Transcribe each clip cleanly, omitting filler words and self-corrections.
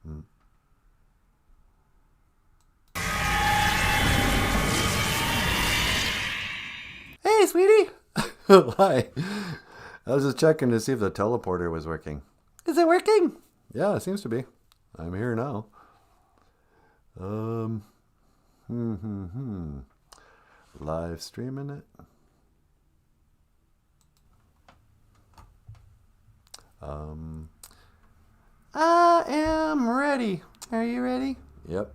Mm. Hey, sweetie. Hi. I was just checking to see if the teleporter was working. Is it working? Yeah, it seems to be. I'm here now. Live streaming it. I am ready. Are you ready? Yep.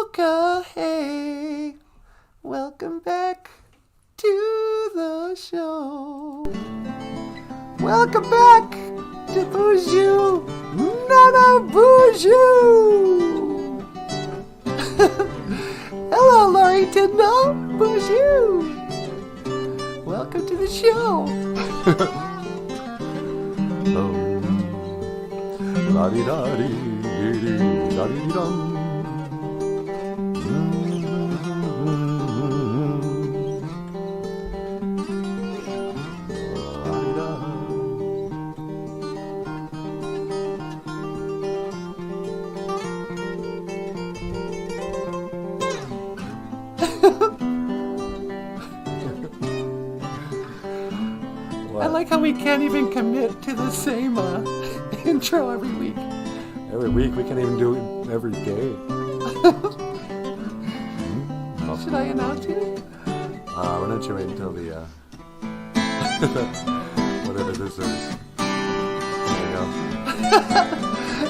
Okay. Welcome back to the show. Welcome back to BOOZHOO NANABOOZHOO. Hello, Lori Tyndall. BOOZHOO. Welcome to the show. La-di-da-di-di-di-da-di-dum. I like how we can't even commit to the same intro every week. Every week? We can't even do it every day. Should I announce you? Why don't you wait until the whatever this is. There you go.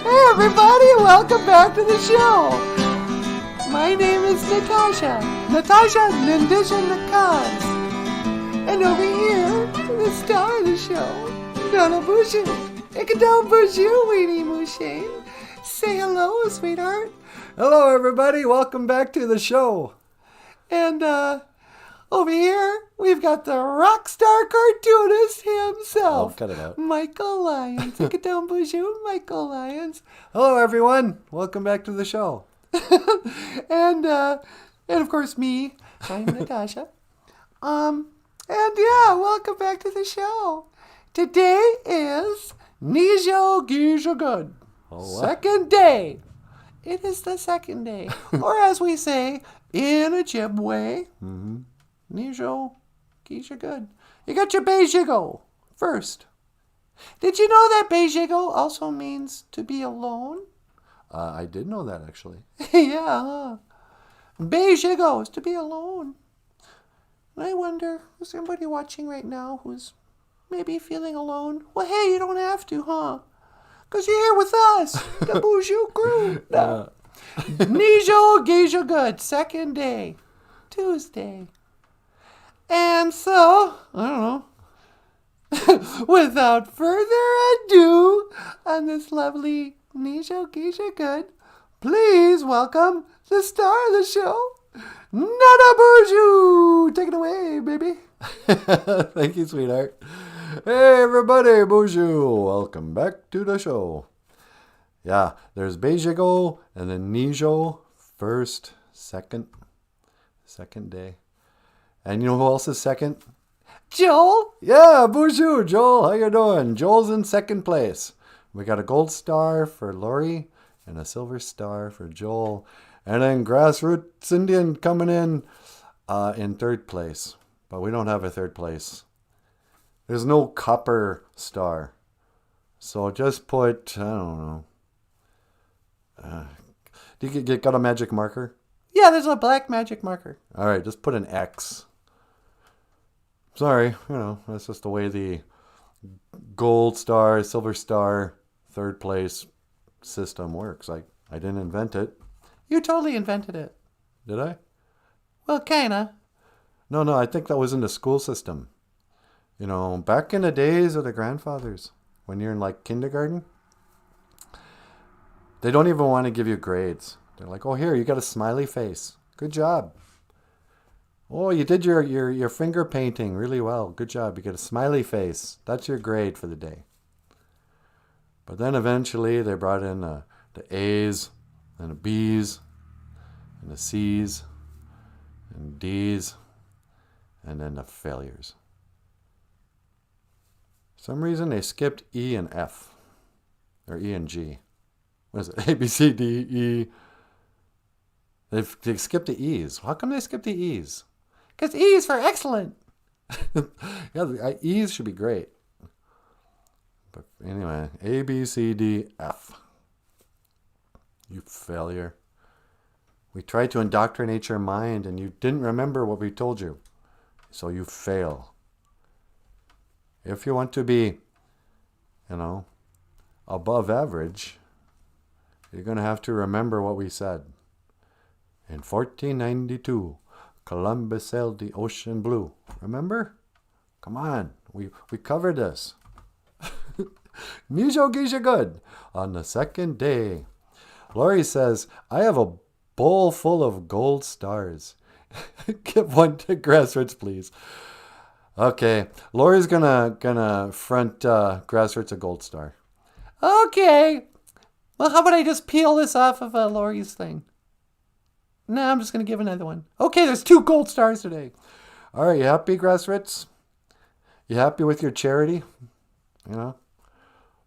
Hey everybody, welcome back to the show. My name is Natasha. Natasha Nindisha Nakaz. And over here, the star of the show, NANABOOZHOO. IkadonBOOZHOO, Weenie Mooshane. Say hello, sweetheart. Hello, everybody. Welcome back to the show. And over here, we've got the rock star cartoonist himself. Oh, cut it out. Michael Lyons. IkadonBOOZHOO, Michael Lyons. Hello, everyone. Welcome back to the show. And of course, me. I'm Natasha. And yeah, welcome back to the show. Today is Nijo Gijo Good. Oh, second day. It is the second day. Or as we say in Ojibwe, Nijo Gijo Good. You got your Beijigo first. Did you know that Beijigo also means to be alone? I did know that actually. Yeah. Beijigo is to be alone. I wonder, is there anybody watching right now who's maybe feeling alone? Well, hey, you don't have to, huh? Because you're here with us, the BOOZHOO crew. No. Nijo Gijo Good, second day, Tuesday. And so, I don't know, without further ado, on this lovely Nijo Gijo Good, please welcome the star of the show, NANABOOZHOO! Take it away, baby. Thank you, sweetheart. Hey, everybody, BOOZHOO. Welcome back to the show. Yeah, there's Beijigo and then Nijo, first, second day. And you know who else is second? Joel. Yeah, BOOZHOO. Joel, how you doing? Joel's in second place. We got a gold star for Lori and a silver star for Joel. And then Grassroots Indian coming in third place. But we don't have a third place. There's no copper star. So just put, I don't know. Do you got a magic marker? Yeah, there's a black magic marker. All right, just put an X. Sorry, that's just the way the gold star, silver star, third place system works. I didn't invent it. You totally invented it. Did I? Well, kinda. No, I think that was in the school system. Back in the days of the grandfathers, when you're in like kindergarten, they don't even want to give you grades. They're like, oh, here, you got a smiley face. Good job. Oh, you did your finger painting really well. Good job. You get a smiley face. That's your grade for the day. But then eventually they brought in the A's and the B's and the C's and D's and then the failures. For some reason they skipped E and F. Or E and G. What is it? A, B, C, D, E. They skipped the E's. How come they skipped the E's? Because E is for excellent. Yeah, the E's should be great. But anyway, A, B, C, D, F. You failure. We tried to indoctrinate your mind and you didn't remember what we told you. So you fail. If you want to be, above average, you're going to have to remember what we said. In 1492, Columbus sailed the ocean blue. Remember? Come on. We covered this. Mijo Gisha good. On the second day. Lori says, I have a bowl full of gold stars. Give one to Grassroots, please. Okay. Lori's gonna front Grassroots a gold star. Okay. Well, how about I just peel this off of Lori's thing? No, I'm just going to give another one. Okay, there's 2 gold stars today. All right, you happy, Grassroots? You happy with your charity?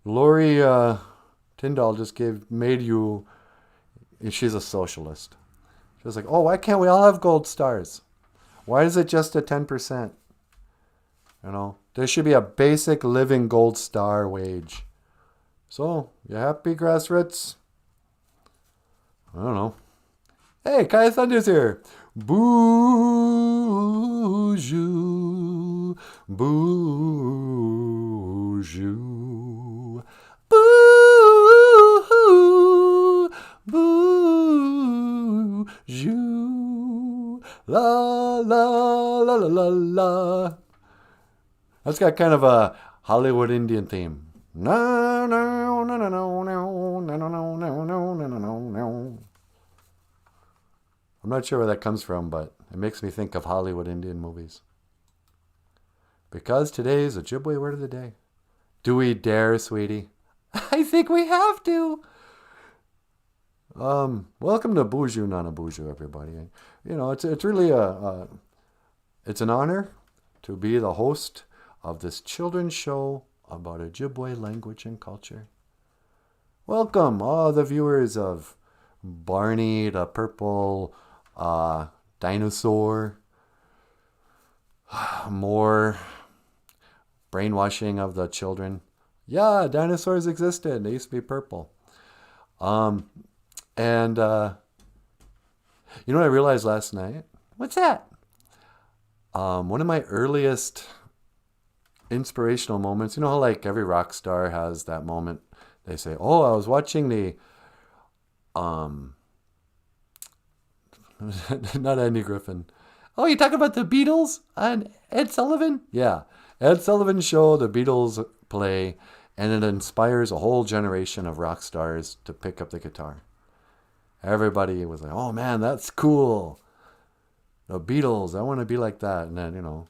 Lori Tyndall just made you, she's a socialist. She was like, oh, why can't we all have gold stars? Why is it just a 10%? There should be a basic living gold star wage. So, you happy, Grassroots? I don't know. Hey, Kai Thunder's here. BOOZHOO. BOOZHOO. BOOZHOO. BOOZHOO. La, la, la, la, la, la. That's got kind of a Hollywood Indian theme. No, no, no, no, no, no, no, no, no, no, no, no, no, no. I'm not sure where that comes from, but it makes me think of Hollywood Indian movies. Because today is Ojibwe word of the day. Do we dare, sweetie? I think we have to. Welcome to BOOZHOO NANABOOZHOO, everybody. It's really it's an honor to be the host of this children's show about Ojibwe language and culture. Welcome, all the viewers of Barney, the purple dinosaur. More brainwashing of the children. Yeah, dinosaurs existed. They used to be purple. And you know what I realized last night? What's that? One of my earliest inspirational moments. You know how like every rock star has that moment. They say, "Oh, I was watching the not Andy Griffin. Oh, you talking about the Beatles and Ed Sullivan? Yeah, Ed Sullivan's show, the Beatles play, and it inspires a whole generation of rock stars to pick up the guitar. Everybody was like, "Oh man, that's cool. The Beatles, I want to be like that." And then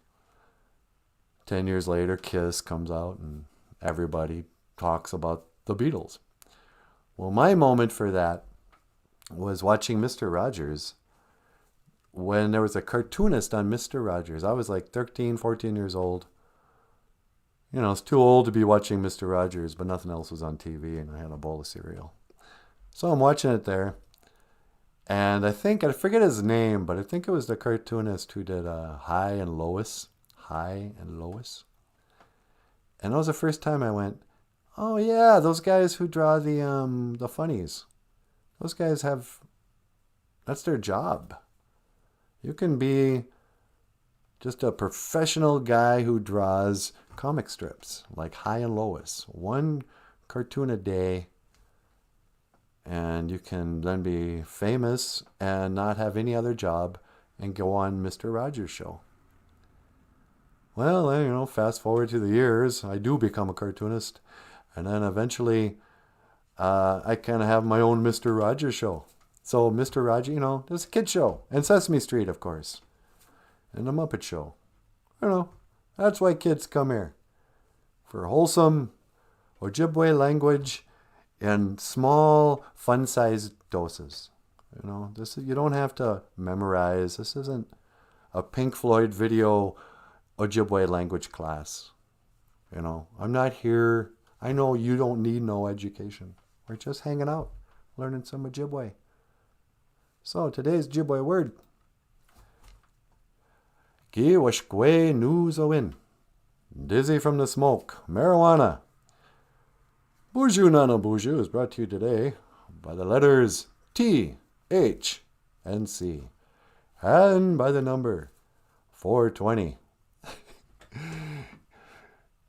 10 years later, Kiss comes out and everybody talks about the Beatles. Well, my moment for that was watching Mr. Rogers when there was a cartoonist on Mr. Rogers. I was like 13, 14 years old. It's too old to be watching Mr. Rogers, but nothing else was on TV and I had a bowl of cereal. So I'm watching it there. And I forget his name, but I think it was the cartoonist who did Hi and Lois. Hi and Lois. And that was the first time I went, oh yeah, those guys who draw the funnies. Those guys that's their job. You can be just a professional guy who draws comic strips like Hi and Lois. 1 cartoon a day. And you can then be famous and not have any other job and go on Mr. Rogers' show. Well, fast forward to the years, I do become a cartoonist. And then eventually, I kind of have my own Mr. Rogers show. So Mr. Rogers, there's a kid show. And Sesame Street, of course. And the Muppet Show. That's why kids come here. For wholesome Ojibwe language in small, fun-sized doses. You don't have to memorize. This isn't a Pink Floyd video Ojibwe language class. I'm not here. I know you don't need no education. We're just hanging out, learning some Ojibwe. So today's Ojibwe word. Gi washkwe news owin. Dizzy from the smoke. Marijuana. BOOZHOO NANABOOZHOO is brought to you today by the letters T, H, and C. And by the number 420.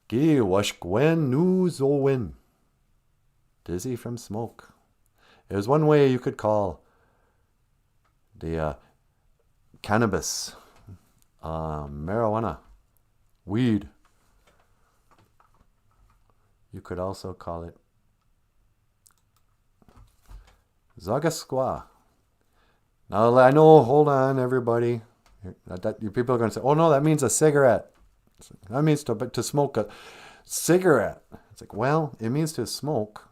Gi washkwen news owin. Dizzy from smoke. There's one way you could call the cannabis, marijuana, weed. You could also call it zagasqua. Now I know, hold on everybody. You people are going to say, oh no, that means a cigarette. That means to smoke a cigarette. It's like, well, it means to smoke.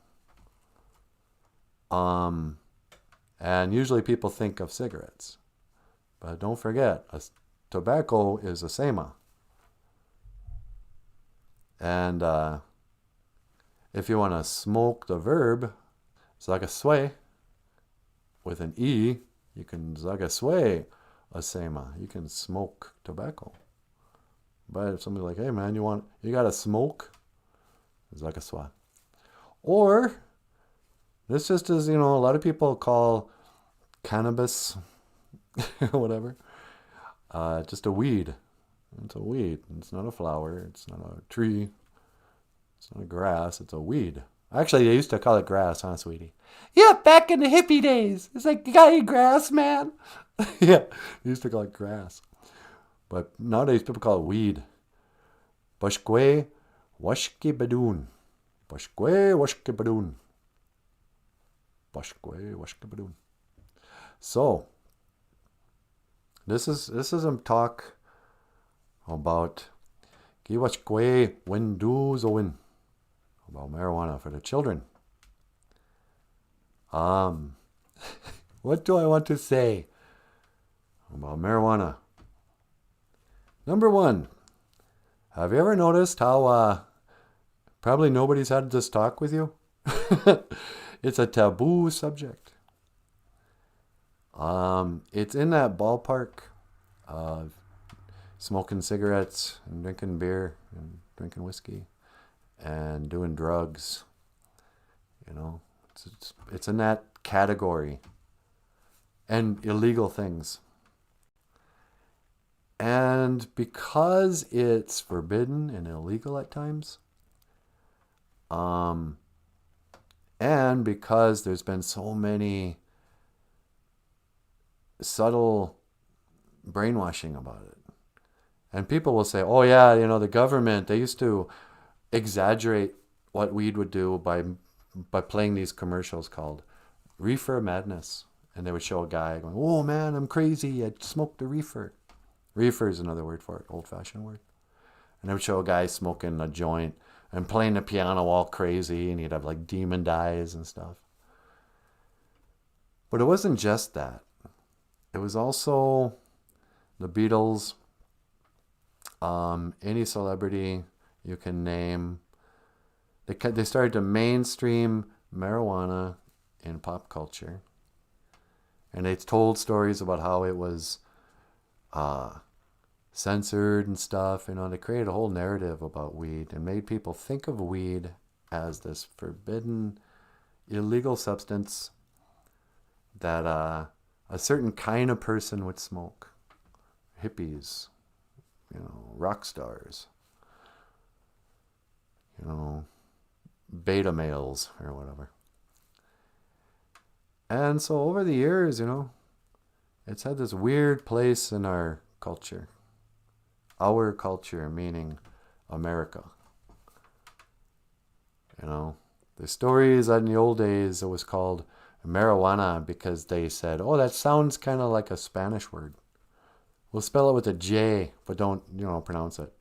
And usually people think of cigarettes. But don't forget, tobacco is a sema. And if you want to smoke the verb, zagaswe, with an E, you can zagaswe a sema. You can smoke tobacco. But if somebody's like, hey man, you got to smoke, zagaswa. Or, this just is, a lot of people call cannabis, whatever, just a weed. It's a weed. It's not a flower. It's not a tree. It's not a grass. It's a weed. Actually, they used to call it grass, huh, sweetie? Yeah, back in the hippie days. It's like, you got any grass, man? Yeah, they used to call it grass. But nowadays, people call it weed. Bashkwe washki badoon. Bashkwe washki badoon. Bashkwe washki badoon. So, this is a talk about Giwashkwe Winduz Owin, about marijuana for the children. What do I want to say about marijuana? Number one, have you ever noticed how probably nobody's had this talk with you? It's a taboo subject. It's in that ballpark of smoking cigarettes and drinking beer and drinking whiskey and doing drugs. It's in that category. And illegal things. And because it's forbidden and illegal at times, and because there's been so many subtle brainwashing about it. And people will say, oh yeah, the government, they used to exaggerate what weed would do by playing these commercials called Reefer Madness. And they would show a guy going, oh man, I'm crazy, I smoked a reefer. Reefer is another word for it, old-fashioned word. And they would show a guy smoking a joint and playing the piano all crazy, and he'd have like demon eyes and stuff. But it wasn't just that. It was also the Beatles, any celebrity you can name. They started to mainstream marijuana in pop culture. And they told stories about how it was censored and stuff. They created a whole narrative about weed and made people think of weed as this forbidden, illegal substance that a certain kind of person would smoke. Hippies, rock stars, beta males or whatever. And so over the years, it's had this weird place in our culture. Our culture, meaning America. The stories that in the old days it was called marijuana because they said, oh, that sounds kind of like a Spanish word. We'll spell it with a J, but don't, pronounce it.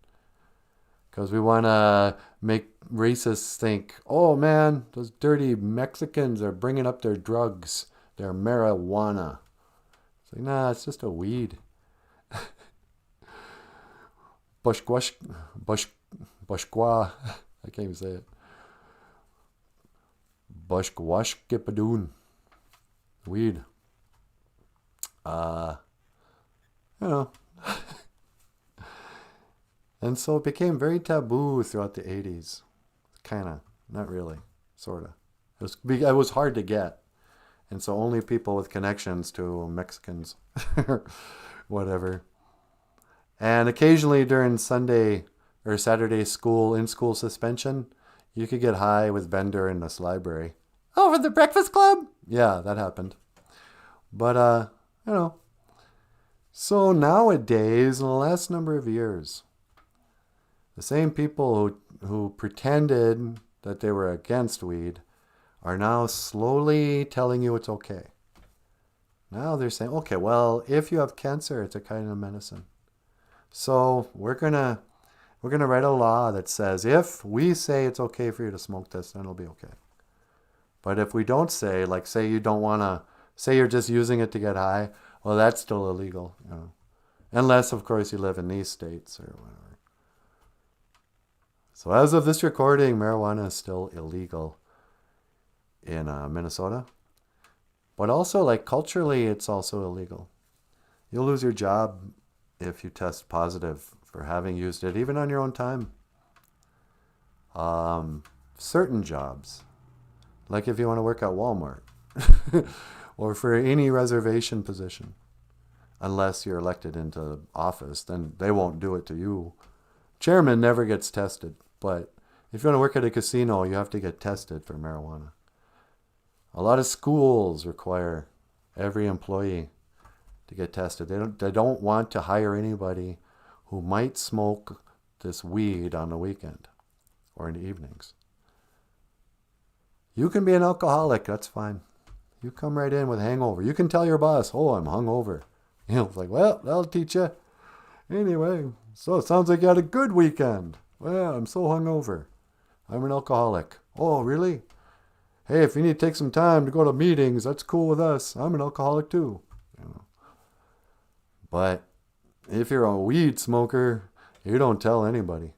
Because we want to make racists think, oh man, those dirty Mexicans are bringing up their drugs, their marijuana. It's like, nah, it's just a weed. Bushqua, I can't even say it. Bushkwashkipadoon. Weed. You know. And so it became very taboo throughout the 80s. Kind of. Not really. Sort of. It was hard to get. And so only people with connections to Mexicans, whatever. And occasionally during Sunday or Saturday in-school suspension, you could get high with Bender in this library. Oh, for the Breakfast Club? Yeah, that happened. But, you know. So nowadays, in the last number of years, the same people who pretended that they were against weed are now slowly telling you it's okay. Now they're saying, okay, well, if you have cancer, it's a kind of medicine. So we're gonna write a law that says if we say it's okay for you to smoke this, then it'll be okay. But if we don't say, like, say you don't want to, say you're just using it to get high, well, that's still illegal, you know. Unless, of course, you live in these states or whatever. So as of this recording, marijuana is still illegal in Minnesota. But also, like, culturally, it's also illegal. You'll lose your job if you test positive for having used it, even on your own time. Certain jobs, like if you want to work at Walmart or for any reservation position, unless you're elected into office, then they won't do it to you. Chairman never gets tested, but if you want to work at a casino, you have to get tested for marijuana. A lot of schools require every employee to get tested. They don't want to hire anybody who might smoke this weed on the weekend or in the evenings. You can be an alcoholic, that's fine. You come right in with hangover. You can tell your boss, oh, I'm hungover. You know, it's like, well, that'll teach you. Anyway, so it sounds like you had a good weekend. Well, I'm so hungover. I'm an alcoholic. Oh, really? Hey, if you need to take some time to go to meetings, that's cool with us. I'm an alcoholic too. You know. But if you're a weed smoker, you don't tell anybody.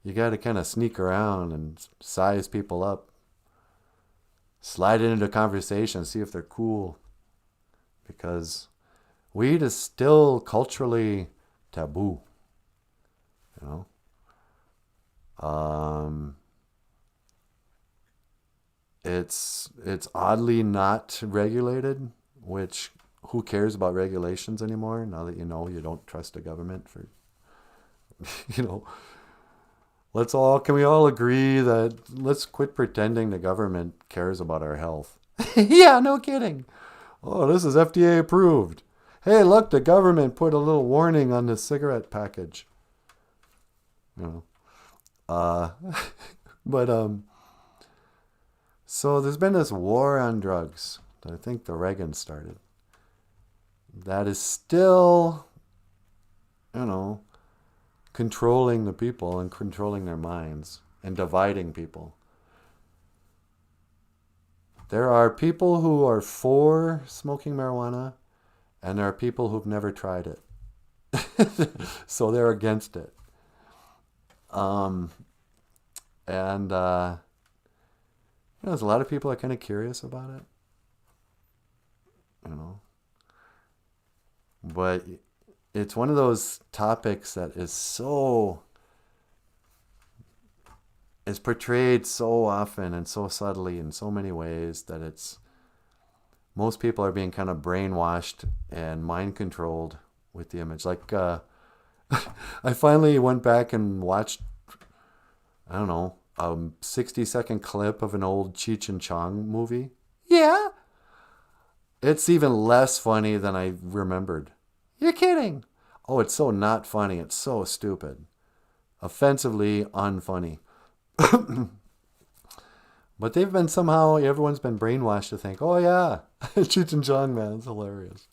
You got to kind of sneak around and size people up. Slide into conversation, see if they're cool. Because weed is still culturally taboo. You know? It's oddly not regulated, which who cares about regulations anymore now that you know you don't trust the government for, you know. Can we all agree that let's quit pretending the government cares about our health? Yeah, no kidding. Oh, this is FDA approved. Hey, look, the government put a little warning on the cigarette package. You know. So there's been this war on drugs that I think the Reagan started. That is still, you know, controlling the people and controlling their minds and dividing people. There are people who are for smoking marijuana, and there are people who've never tried it. So they're against it. You know, there's a lot of people that are kind of curious about it. You know. But it's one of those topics that is portrayed so often and so subtly in so many ways that most people are being kind of brainwashed and mind controlled with the image. Like, I finally went back and watched, I don't know, a 60-second clip of an old Cheech and Chong movie. Yeah. It's even less funny than I remembered. You're kidding. Oh, it's so not funny. It's so stupid. Offensively unfunny. But everyone's been brainwashed to think, oh yeah, Cheech and Chong, man, it's hilarious.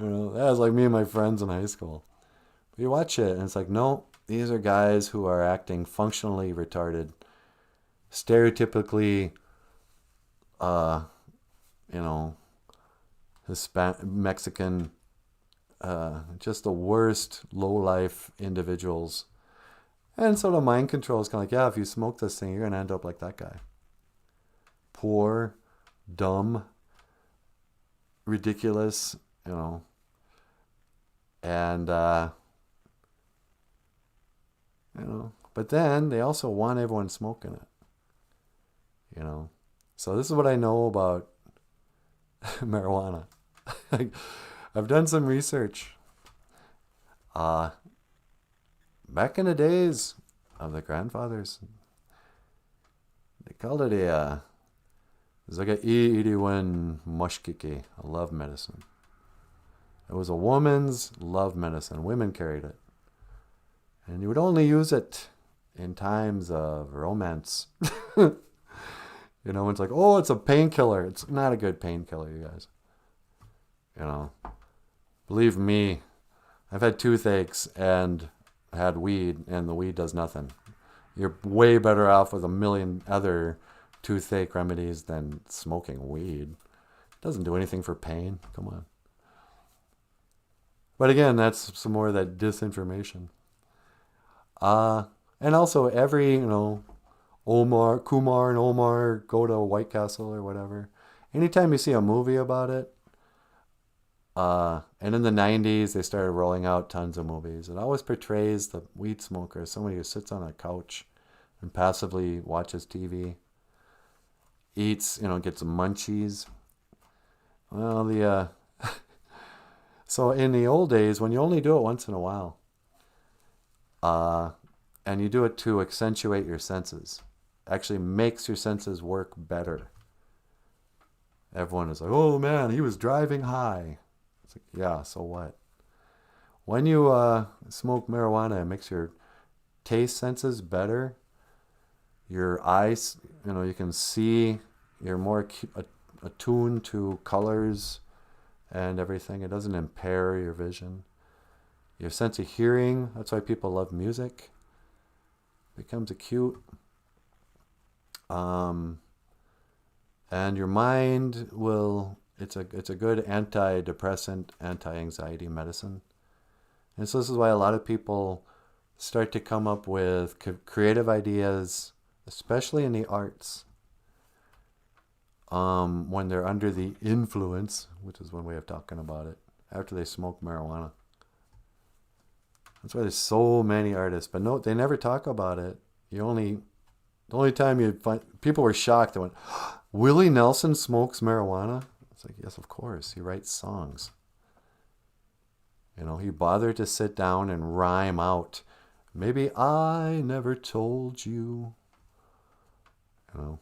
You know, that was like me and my friends in high school. But you watch it and it's like, no, these are guys who are acting functionally retarded, stereotypically, you know, Mexican, just the worst low-life individuals. And so the mind control is kind of like, yeah, if you smoke this thing, you're going to end up like that guy. poor, dumb, ridiculous, and, but then they also want everyone smoking it, So this is what I know about marijuana. I've done some research. Back in the days of the grandfathers, they called it a iiriwen mushkiki, a love medicine. It was a woman's love medicine. Women carried it. And you would only use it in times of romance. It's like, oh, it's a painkiller. It's not a good painkiller, you guys. Believe me, I've had toothaches and had weed, and the weed does nothing. You're way better off with a million other toothache remedies than smoking weed. It doesn't do anything for pain. Come on. But again, that's some more of that disinformation. And also every, Kumar and Omar go to White Castle or whatever. Anytime you see a movie about it, and in the 90s, they started rolling out tons of movies. It always portrays the weed smoker as somebody who sits on a couch and passively watches TV, eats, gets munchies. Well, so in the old days, when you only do it once in a while, and you do it to accentuate your senses, actually makes your senses work better. Everyone is like, oh man, he was driving high. It's like, yeah, so what? When you smoke marijuana, it makes your taste senses better. Your eyes, you can see, you're more attuned to colors and everything. It doesn't impair your vision. Your sense of hearing, that's why people love music, becomes acute. And your mind will, it's a good antidepressant, anti-anxiety medicine. And so this is why a lot of people start to come up with creative ideas, especially in the arts, when they're under the influence, which is one way of talking about it, after they smoke marijuana. That's why there's so many artists. But no, they never talk about it. The only time you find, people were shocked. They went, Willie Nelson smokes marijuana? It's like, yes, of course. He writes songs. He bothered to sit down and rhyme out, maybe I never told you, or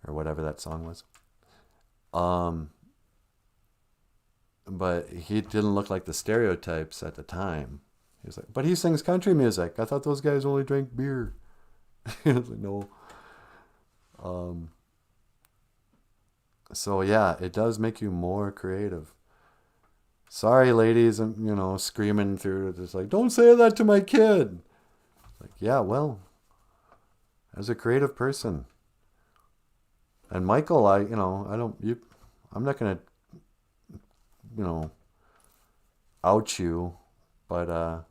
whatever that song was. But he didn't look like the stereotypes at the time. He was like, but he sings country music. I thought those guys only drank beer. I was like, no. So yeah, it does make you more creative. Sorry, ladies, and screaming through it, just like, don't say that to my kid. Like, yeah, well, as a creative person. And Michael, I'm not gonna, out you, but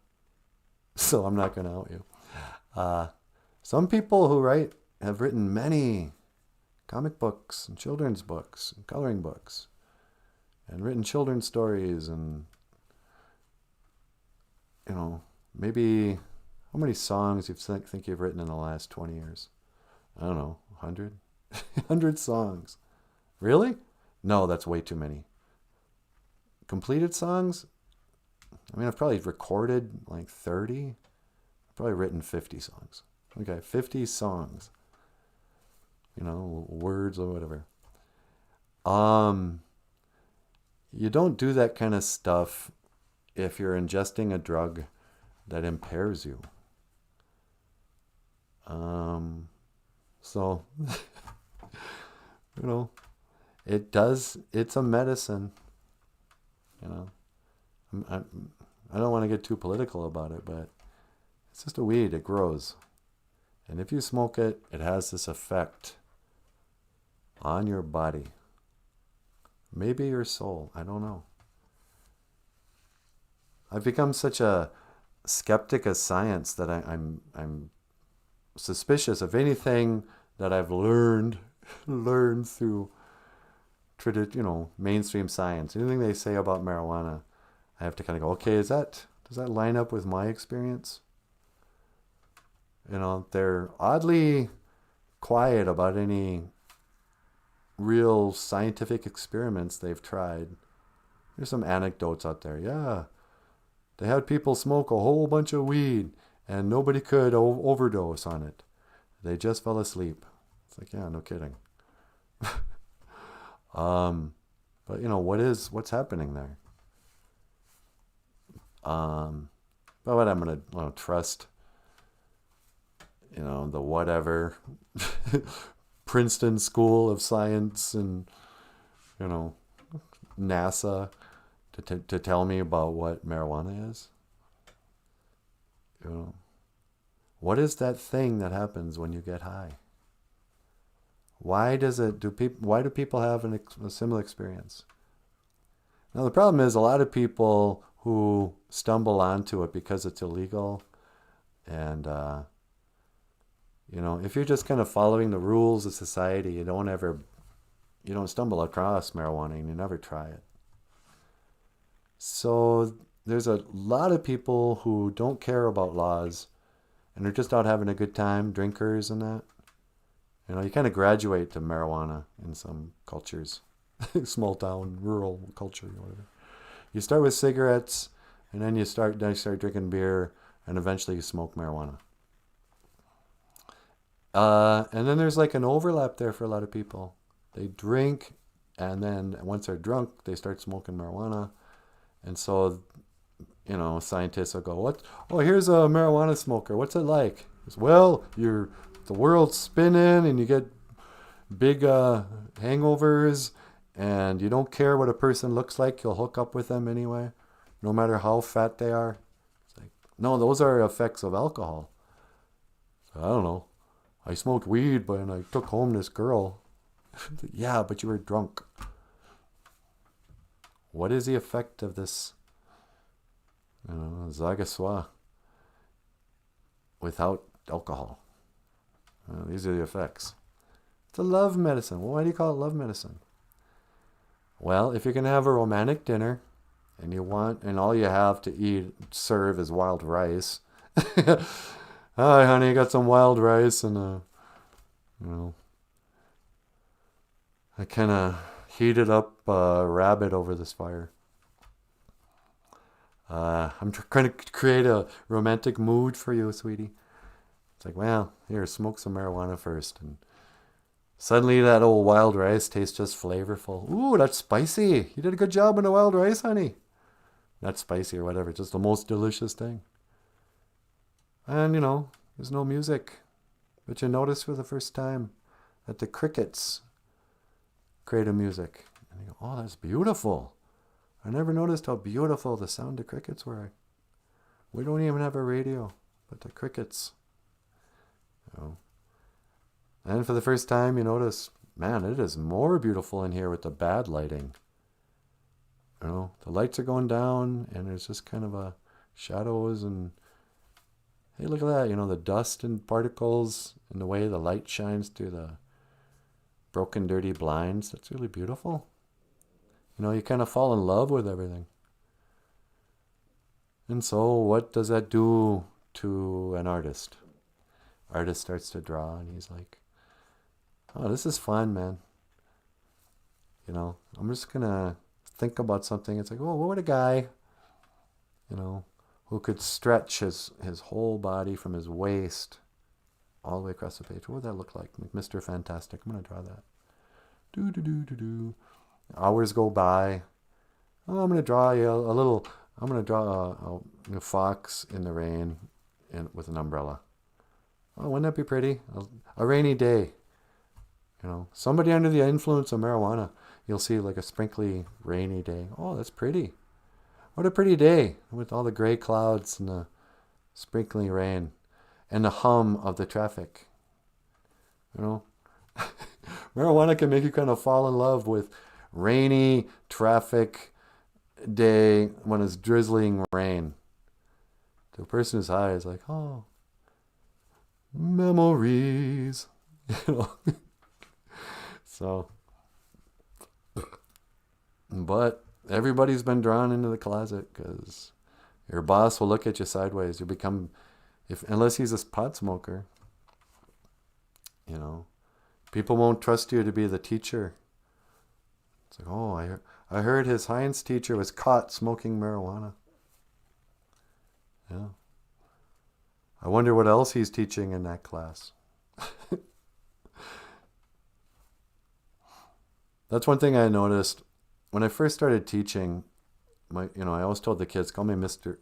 so I'm not gonna out you. Some people who have written many comic books and children's books and coloring books and written children's stories and, maybe how many songs you think you've written in the last 20 years? I don't know, 100? 100 songs. Really? No, that's way too many. Completed songs? I've probably recorded like 30. I've probably written 50 songs. Okay, 50 songs. Words or whatever. You don't do that kind of stuff if you're ingesting a drug that impairs you. So, it's a medicine. I don't want to get too political about it, but it's just a weed. It grows. And if you smoke it, it has this effect on your body. Maybe your soul. I don't know. I've become such a skeptic of science that I'm suspicious of anything that I've learned learn through mainstream science. Anything they say about marijuana, I have to kind of go, okay, does that line up with my experience? They're oddly quiet about any real scientific experiments they've tried. There's some anecdotes out there. Yeah, they had people smoke a whole bunch of weed and nobody could overdose on it. They just fell asleep. It's like, yeah, no kidding. But what's happening there? But what I'm gonna trust, the whatever Princeton School of Science and NASA to tell me about what marijuana is. What is that thing that happens when you get high? Why do people have a similar experience? Now the problem is a lot of people who stumble onto it because it's illegal, and if you're just kind of following the rules of society, you don't stumble across marijuana and you never try it. So there's a lot of people who don't care about laws and they're just out having a good time, drinkers and that. You kind of graduate to marijuana in some cultures, small town, rural culture, whatever. You start with cigarettes, and then you start drinking beer, and eventually you smoke marijuana. And then there's like an overlap there for a lot of people. They drink, and then once they're drunk, they start smoking marijuana. And so, scientists will go, "What? Oh, here's a marijuana smoker. What's it like?" It's, well, the world's spinning, and you get big hangovers, and you don't care what a person looks like. You'll hook up with them anyway, no matter how fat they are. It's like, no, those are effects of alcohol. So, I don't know. I smoked weed, but I took home this girl. Yeah, but you were drunk. What is the effect of this, zagaswa without alcohol? These are the effects. It's a love medicine. Well, why do you call it love medicine? Well, if you're going to have a romantic dinner and all you have to serve is wild rice. Hi, honey, got some wild rice and, I kind of heated up a rabbit over this fire. I'm trying to create a romantic mood for you, sweetie. It's like, well, here, smoke some marijuana first. And suddenly that old wild rice tastes just flavorful. Ooh, that's spicy. You did a good job on the wild rice, honey. Not spicy or whatever, just the most delicious thing. And, there's no music. But you notice for the first time that the crickets create a music. And you go, oh, that's beautiful. I never noticed how beautiful the sound of crickets were. We don't even have a radio, but the crickets. And for the first time you notice, man, it is more beautiful in here with the bad lighting. The lights are going down and there's just kind of a shadows and hey, look at that, the dust and particles and the way the light shines through the broken, dirty blinds. That's really beautiful. You kind of fall in love with everything. And so what does that do to an artist? Artist starts to draw and he's like, oh, this is fun, man. I'm just going to think about something. It's like, oh, what would a guy, who could stretch his whole body from his waist all the way across the page. What would that look like? Mr. Fantastic. I'm going to draw that. Do. Hours go by. Oh, I'm going to draw a fox in the rain with an umbrella. Oh, wouldn't that be pretty? A rainy day. Somebody under the influence of marijuana, you'll see like a sprinkly rainy day. Oh, that's pretty. What a pretty day with all the gray clouds and the sprinkling rain and the hum of the traffic. Marijuana can make you kind of fall in love with rainy traffic day when it's drizzling rain. The person who's high is like, oh, memories. So, but everybody's been drawn into the closet because your boss will look at you sideways. You become, unless he's a pot smoker, you know, people won't trust you to be the teacher. It's like, oh, I heard his science teacher was caught smoking marijuana. Yeah. I wonder what else he's teaching in that class. That's one thing I noticed when I first started teaching. I always told the kids, call me Mr.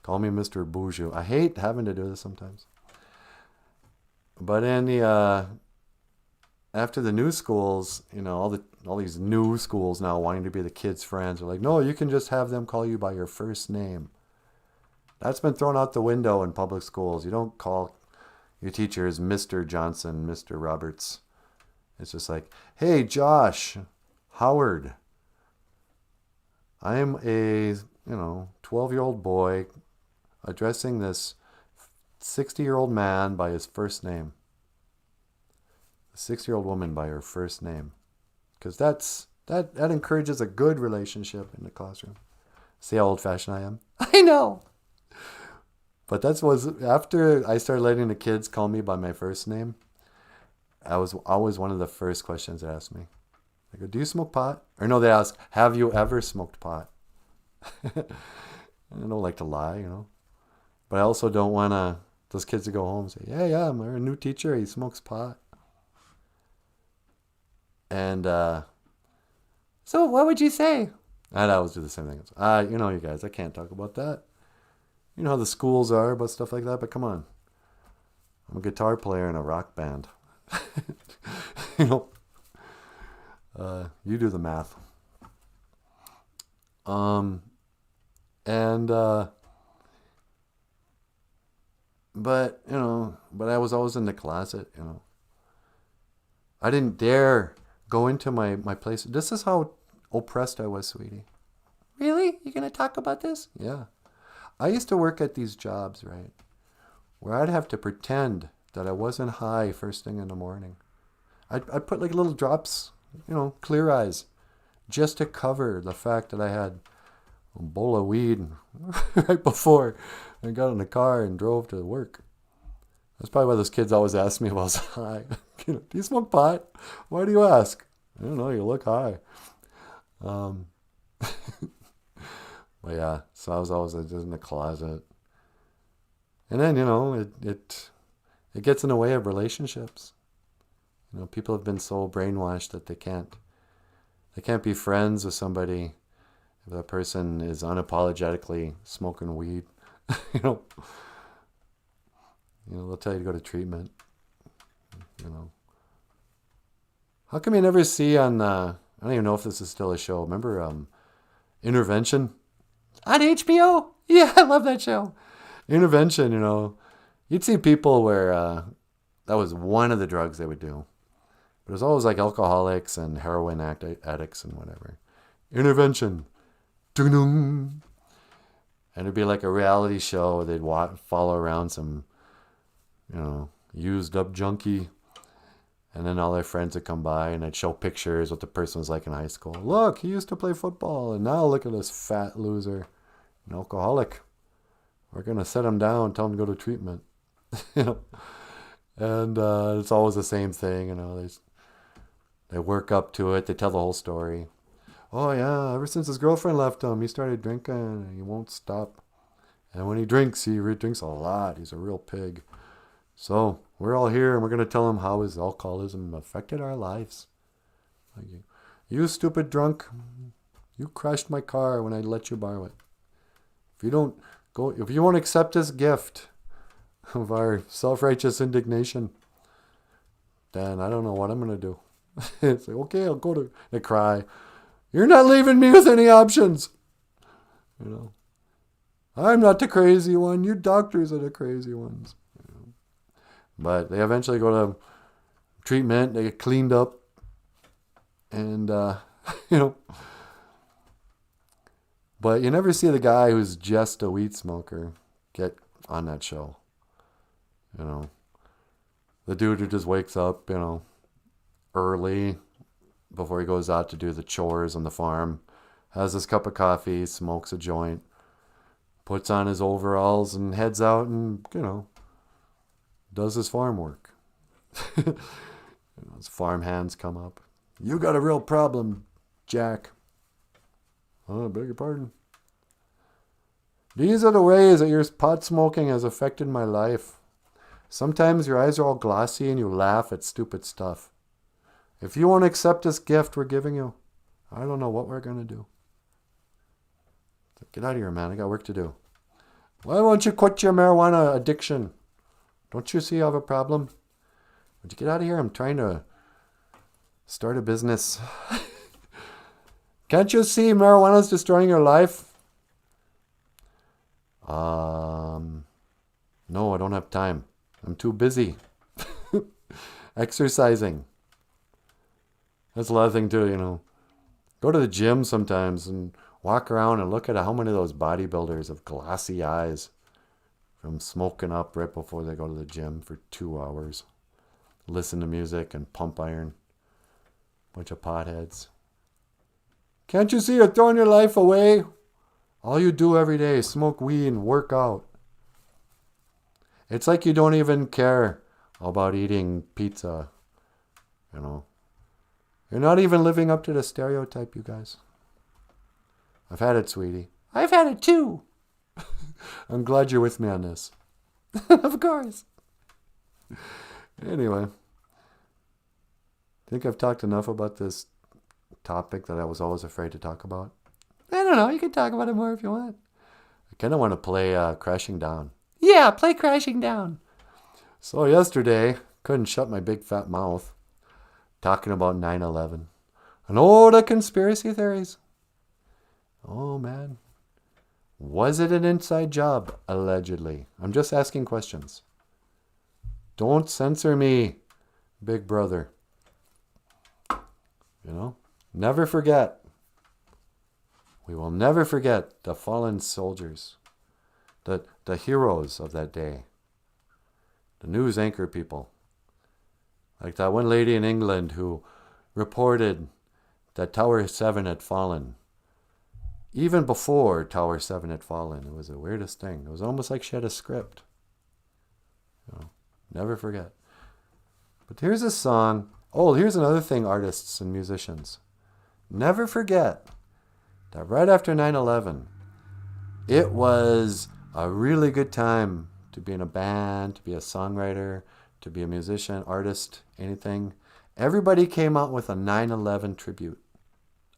BOOZHOO. I hate having to do this sometimes. But in the after the new schools, all these new schools now wanting to be the kids' friends are like, no, you can just have them call you by your first name. That's been thrown out the window in public schools. You don't call your teachers Mr. Johnson, Mr. Roberts. It's just like, hey, Josh, Howard. I am a 12-year-old boy addressing this 60-year-old man by his first name. A 60-year-old woman by her first name. Because that encourages a good relationship in the classroom. See how old-fashioned I am? I know. But after I started letting the kids call me by my first name, I was always one of the first questions they asked me. I go, do you smoke pot? Or no, they ask, have you ever smoked pot? I don't like to lie, But I also don't want those kids to go home and say, yeah, I'm a new teacher. He smokes pot. And so what would you say? I'd always do the same thing. You guys, I can't talk about that. You know how the schools are about stuff like that, but come on. I'm a guitar player in a rock band. You do the math. But I was always in the closet, I didn't dare go into my place. This is how oppressed I was, sweetie. Really? You're going to talk about this? Yeah. I used to work at these jobs, right, where I'd have to pretend that I wasn't high first thing in the morning. I'd put like little drops, clear eyes, just to cover the fact that I had a bowl of weed right before I got in the car and drove to work. That's probably why those kids always ask me if I was high. Do you smoke pot? Why do you ask? I don't know, you look high. But yeah, so I was always just in the closet. And then, it gets in the way of relationships. People have been so brainwashed that they can't be friends with somebody if that person is unapologetically smoking weed. They'll tell you to go to treatment. How come you never see on, I don't even know if this is still a show. Remember Intervention? On HBO? Yeah, I love that show. Intervention, you'd see people where that was one of the drugs they would do. But it was always like alcoholics and heroin addicts and whatever. Intervention. Dun-dun. And it'd be like a reality show. They'd follow around some, used up junkie. And then all their friends would come by and they'd show pictures what the person was like in high school. Look, he used to play football. And now look at this fat loser, an alcoholic. We're going to set him down, tell him to go to treatment. And it's always the same thing. They work up to it. They tell the whole story. Oh, yeah, ever since his girlfriend left him, he started drinking and he won't stop. And when he drinks, he drinks a lot. He's a real pig. So we're all here and we're going to tell him how his alcoholism affected our lives. Like, you stupid drunk, you crashed my car when I let you borrow it. If you won't accept this gift of our self-righteous indignation, then I don't know what I'm going to do. It's like, okay, I'll go to and cry. You're not leaving me with any options. I'm not the crazy one. You doctors are the crazy ones. But they eventually go to treatment. They get cleaned up. And, But you never see the guy who's just a weed smoker get on that show. The dude who just wakes up, early before he goes out to do the chores on the farm, has his cup of coffee, smokes a joint, puts on his overalls and heads out and, does his farm work. His farm hands come up. You got a real problem, Jack. Oh, I beg your pardon. These are the ways that your pot smoking has affected my life. Sometimes your eyes are all glossy and you laugh at stupid stuff. If you won't accept this gift we're giving you, I don't know what we're going to do. Get out of here, man. I got work to do. Why won't you quit your marijuana addiction? Don't you see I have a problem? Would you get out of here? I'm trying to start a business. Can't you see marijuana's destroying your life? No, I don't have time. I'm too busy. Exercising. That's a lot of things too, Go to the gym sometimes and walk around and look at how many of those bodybuilders have glassy eyes from smoking up right before they go to the gym for 2 hours. Listen to music and pump iron. Bunch of potheads. Can't you see you're throwing your life away? All you do every day is smoke weed and work out. It's like you don't even care about eating pizza. You're not even living up to the stereotype, you guys. I've had it, sweetie. I've had it too. I'm glad you're with me on this. Of course. Anyway. I think I've talked enough about this topic that I was always afraid to talk about. I don't know. You can talk about it more if you want. I kind of want to play Crashing Down. Yeah, play Crashing Down. So yesterday, couldn't shut my big fat mouth talking about 9/11 and all the conspiracy theories. Oh, man. Was it an inside job, allegedly? I'm just asking questions. Don't censor me, big brother. Never forget. We will never forget the fallen soldiers, the heroes of that day, the news anchor people. Like that one lady in England who reported that Tower 7 had fallen. Even before Tower 7 had fallen. It was the weirdest thing. It was almost like she had a script. Never forget. But here's a song. Oh, here's another thing, artists and musicians. Never forget that right after 9/11, it was a really good time to be in a band, to be a songwriter, to be a musician, artist, anything. Everybody came out with a 9/11 tribute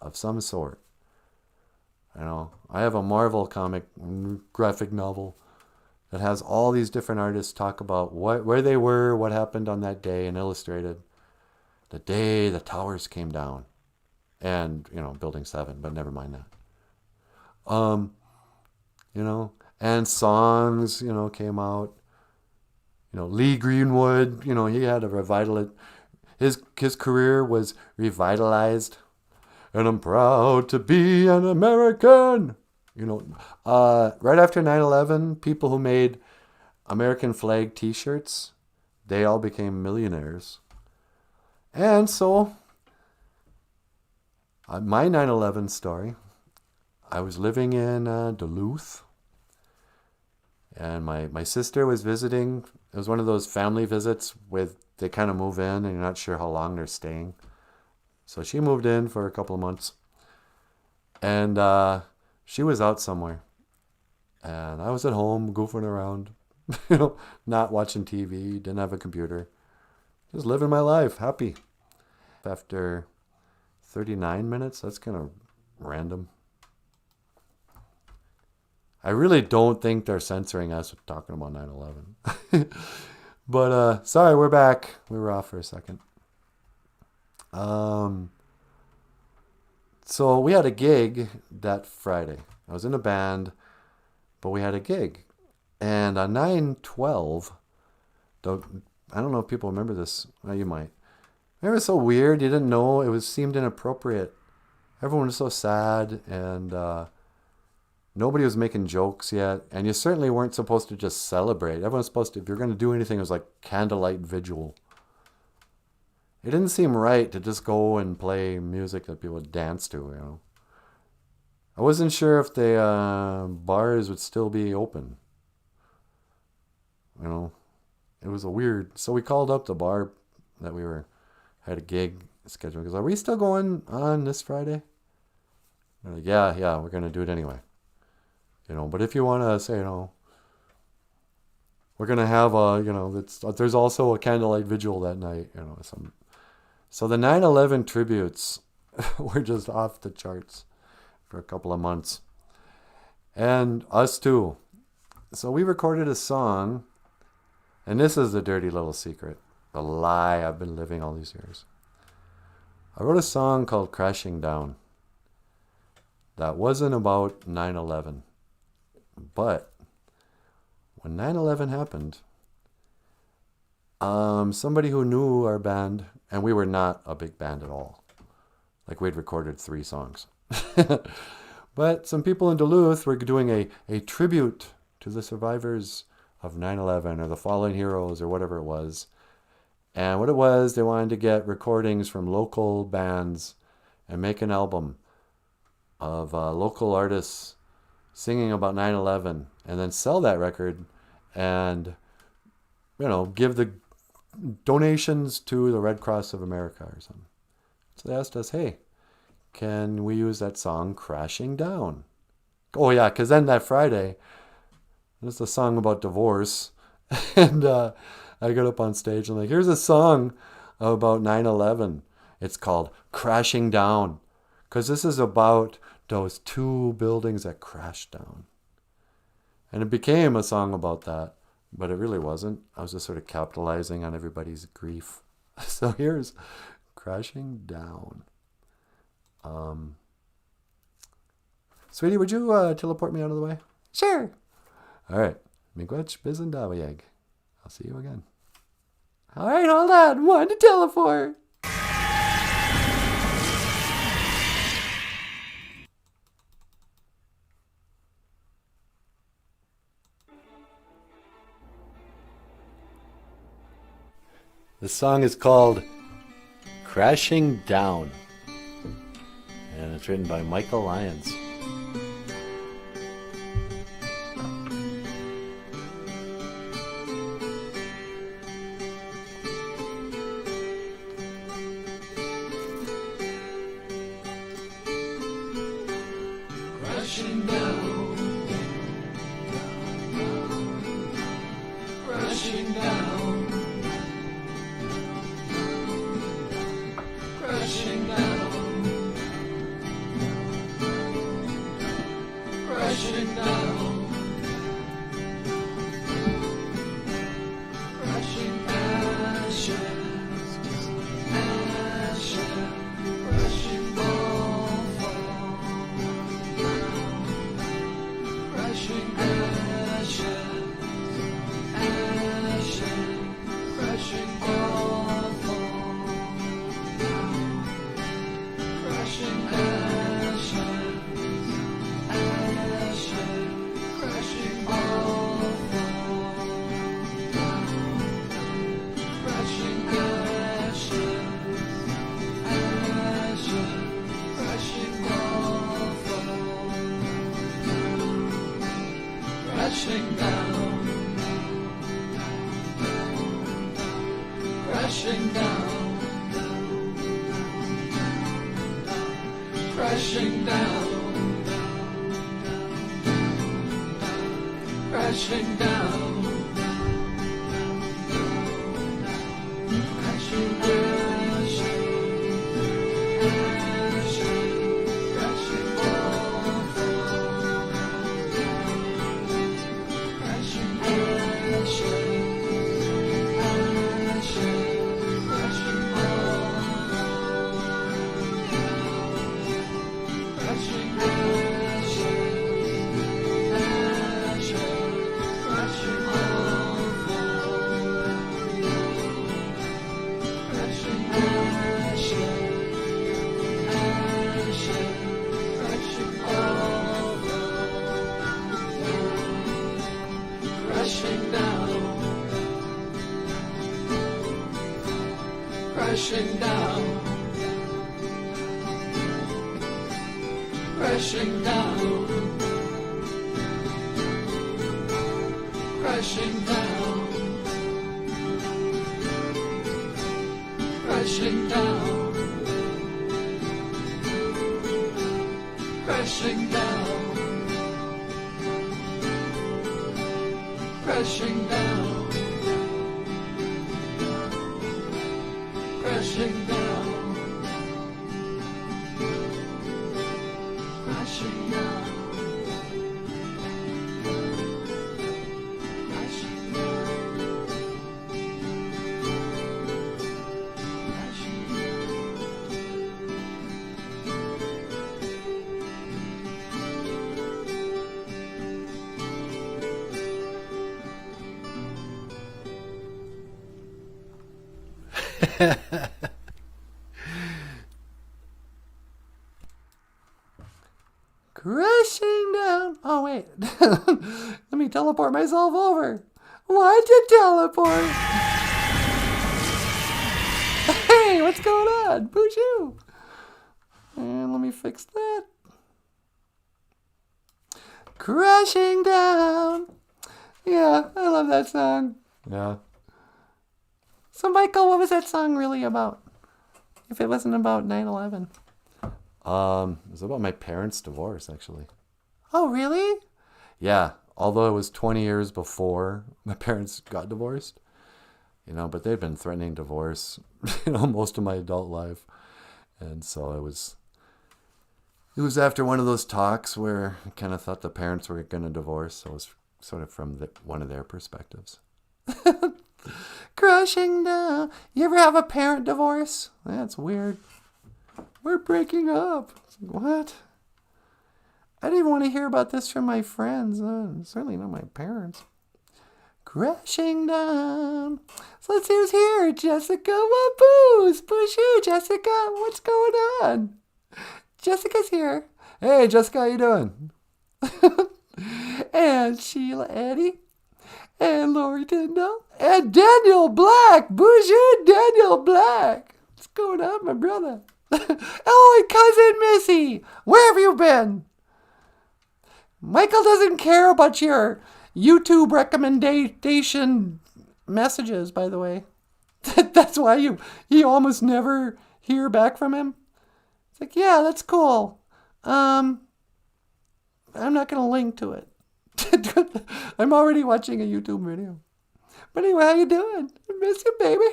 of some sort. I have a Marvel comic, graphic novel, that has all these different artists talk about where they were, what happened on that day, and illustrated the day the towers came down. And, Building 7, but never mind that. And songs, came out. Lee Greenwood, he had a revital. His career was revitalized. And I'm proud to be an American. Right after 9/11, people who made American flag t-shirts, they all became millionaires. And so, my 9/11 story, I was living in Duluth. And my sister was visiting. It was one of those family visits with they kind of move in and you're not sure how long they're staying. So she moved in for a couple of months. And she was out somewhere. And I was at home goofing around, not watching TV, didn't have a computer. Just living my life, happy. After 39 minutes, that's kind of random. I really don't think they're censoring us talking about 9/11. But sorry, we're back. We were off for a second. So we had a gig that Friday. I was in a band, but we had a gig. And on 9/12, I don't know if people remember this. Well, you might. It was so weird. You didn't know. It seemed inappropriate. Everyone was so sad, and nobody was making jokes yet. And you certainly weren't supposed to just celebrate. Everyone's supposed to, if you're going to do anything, it was like candlelight vigil. it didn't seem right to just go and play music that people would dance to, you know. I wasn't sure if the bars would still be open. You know, it was a weird. So we called up the bar that had a gig scheduled. Because, are we still going on this Friday? They're like, yeah, we're gonna do it anyway. You know, but if you want to say, you know, we're gonna have a, you know, there's also a candlelight vigil that night. You know, so the 9/11 tributes were just off the charts for a couple of months, and us too. So we recorded a song, and this is the dirty little secret, the lie I've been living all these years. I wrote a song called Crashing Down that wasn't about 9/11, but when 9/11 happened, somebody who knew our band, and we were not a big band at all, like we'd recorded 3 songs. But some people in Duluth were doing a tribute to the survivors of 9/11 or the fallen heroes or whatever it was. And what it was, they wanted to get recordings from local bands and make an album of local artists singing about 9/11, and then sell that record and, you know, give the donations to the Red Cross of America or something. So they asked us, hey, can we use that song Crashing Down? Oh yeah, because then that Friday, there's a song about divorce. And I got up on stage and like, here's a song about 9/11. It's called Crashing Down. Because this is about those 2 buildings that crashed down. And it became a song about that. But it really wasn't. I was just sort of capitalizing on everybody's grief. So here's Crashing Down. Sweetie, would you teleport me out of the way? Sure. All right. Miigwech Bizendawayeg. I'll see you again. All right, hold on. One to teleport. The song is called Crashing Down, and it's written by Michael Lyons. Crashing down, crashing down, crashing down, crashing down, crashing ashes, ashes, crashing ball fall. Crashing ashes, ashes, crashing all fall. Crashing ashes, ashes, crashing all fall. Crashing ashes, ashes, crashing all fall. Crashing down, crashing down, crashing down, crashing down, crashing ashes, ashes, crashing all fall. Crashing ashes, ashes, crashing all. Crashing ashes, ashes, crashing crashing down, crashing down, crashing down, crashing down, crashing down, crashing down, crashing down, crashing down, crashing down, crashing Crashing down. Oh, wait. Let me teleport myself over. Why'd you teleport? Hey, what's going on? BOOZHOO. And let me fix that. Crashing down. Yeah, I love that song. Yeah. So, Michael, what was that song really about? If it wasn't about 9/11. It was about my parents' divorce, actually. Oh, really? Yeah, although it was 20 years before my parents got divorced, but they'd been threatening divorce, most of my adult life. And so it was after one of those talks where I kind of thought the parents were going to divorce. So it was sort of from one of their perspectives. Crashing down. You ever have a parent divorce? That's weird. We're breaking up. What? I didn't even want to hear about this from my friends. Certainly not my parents. Crashing down. So let's see who's here. Jessica, what booze? BOOZHOO, Jessica, what's going on? Jessica's here. Hey, Jessica, how you doing? And Sheila Eddy. And Lori Tyndall. And Daniel Black. BOOZHOO, Daniel Black. What's going on, my brother? Oh, and Cousin Missy. Where have you been? Michael doesn't care about your YouTube recommendation messages, by the way. That's why you almost never hear back from him. It's like, yeah, that's cool. I'm not going to link to it. I'm already watching a YouTube video. But anyway, how you doing? I miss you, baby.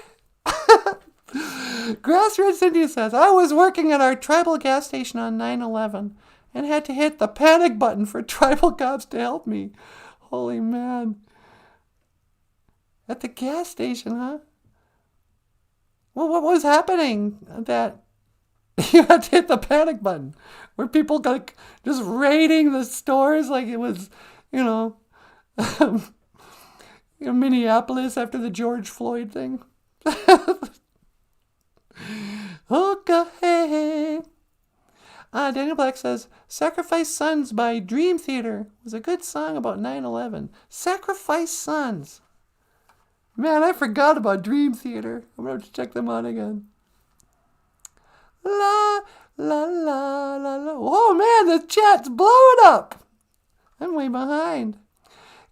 Grassroots India says, I was working at our tribal gas station on 9/11 and had to hit the panic button for tribal cops to help me. Holy man. At the gas station, huh? Well, what was happening that you had to hit the panic button? Were people like just raiding the stores like it was, Minneapolis after the George Floyd thing? Okay. Daniel Black says, Sacrifice Sons by Dream Theater was a good song about 9/11. Sacrifice Sons. Man, I forgot about Dream Theater. I'm going to have to check them out again. La, la, la, la, la. Oh, man, the chat's blowing up. I'm way behind.